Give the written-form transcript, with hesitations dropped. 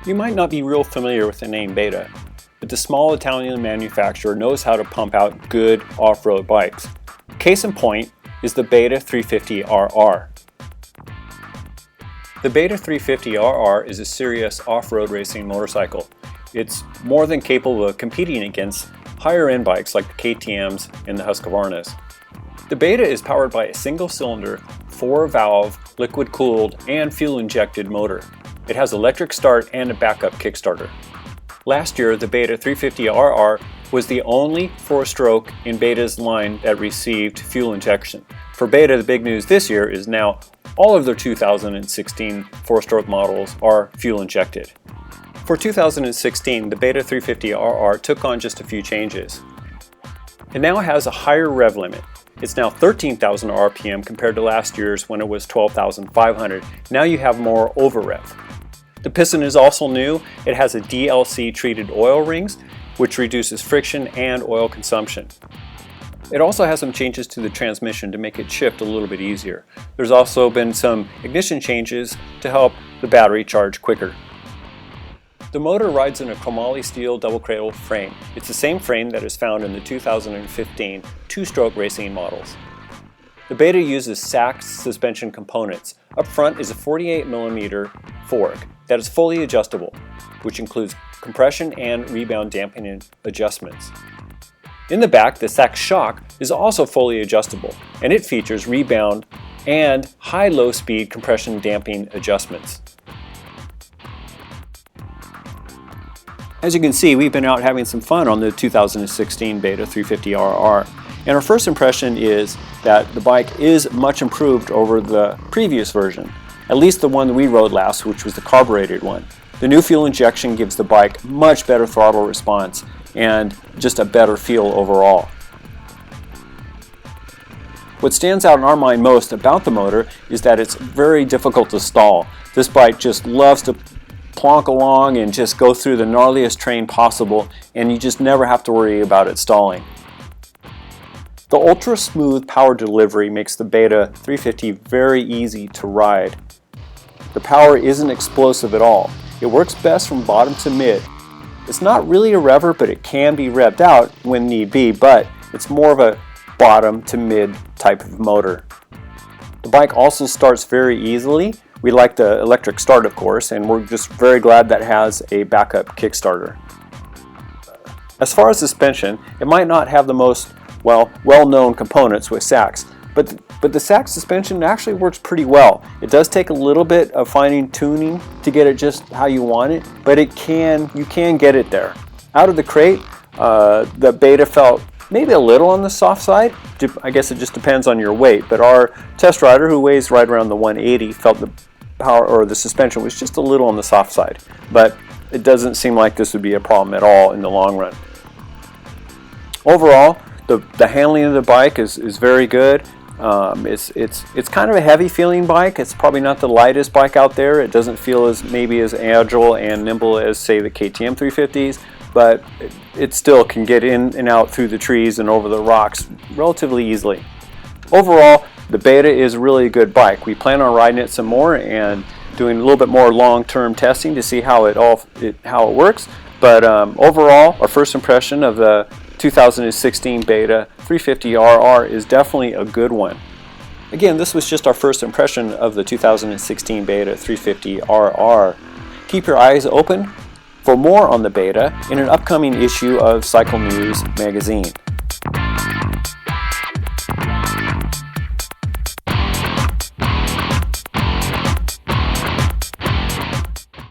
You might not be real familiar with the name Beta, but the small Italian manufacturer knows how to pump out good off-road bikes. Case in point is the Beta 350RR. The Beta 350RR is a serious off-road racing motorcycle. It's more than capable of competing against higher-end bikes like the KTMs and the Husqvarnas. The Beta is powered by a single-cylinder, 4-valve, liquid-cooled, and fuel-injected motor. It has electric start and a backup kickstarter. Last year, the Beta 350RR was the only 4-stroke in Beta's line that received fuel injection. For Beta, the big news this year is now all of their 2016 4-stroke models are fuel injected. For 2016, the Beta 350RR took on just a few changes. It now has a higher rev limit. It's now 13,000 RPM compared to last year's when it was 12,500. Now you have more over rev. The piston is also new. It has a DLC treated oil rings, which reduces friction and oil consumption. It also has some changes to the transmission to make it shift a little bit easier. There's also been some ignition changes to help the battery charge quicker. The motor rides in a chromoly steel double cradle frame. It's the same frame that is found in the 2015 two-stroke racing models. The Beta uses Sachs suspension components. Up front is a 48mm fork that is fully adjustable, which includes compression and rebound dampening adjustments. In the back, the Sachs shock is also fully adjustable, and it features rebound and high-low speed compression damping adjustments. As you can see, we've been out having some fun on the 2016 Beta 350RR. And our first impression is that the bike is much improved over the previous version, at least the one that we rode last, which was the carbureted one. The new fuel injection gives the bike much better throttle response and just a better feel overall. What stands out in our mind most about the motor is that it's very difficult to stall. This bike just loves to plonk along and just go through the gnarliest terrain possible, and you just never have to worry about it stalling. The ultra smooth power delivery makes the Beta 350 very easy to ride. The power isn't explosive at all. It works best from bottom to mid. It's not really a rever, but it can be revved out when need be, but it's more of a bottom to mid type of motor. The bike also starts very easily. We like the electric start, of course, and we're just very glad that it has a backup kickstarter. As far as suspension, it might not have the most well-known components with Sachs, but the Sachs suspension actually works pretty well. It does take a little bit of fine tuning to get it just how you want it, but you can get it there. Out of the crate, the Beta felt maybe a little on the soft side. I guess it just depends on your weight, but our test rider, who weighs right around the 180, felt the power or the suspension was just a little on the soft side, but it doesn't seem like this would be a problem at all in the long run. Overall, the handling of the bike is very good. It's kind of a heavy feeling bike. It's probably not the lightest bike out there. It doesn't feel maybe as agile and nimble as, say, the KTM 350s, but it still can get in and out through the trees and over the rocks relatively easily. Overall, the Beta is really a good bike. We plan on riding it some more and doing a little bit more long-term testing to see how it works. But overall, our first impression of the 2016 Beta 350RR is definitely a good one. Again, this was just our first impression of the 2016 Beta 350RR. Keep your eyes open for more on the Beta in an upcoming issue of Cycle News magazine.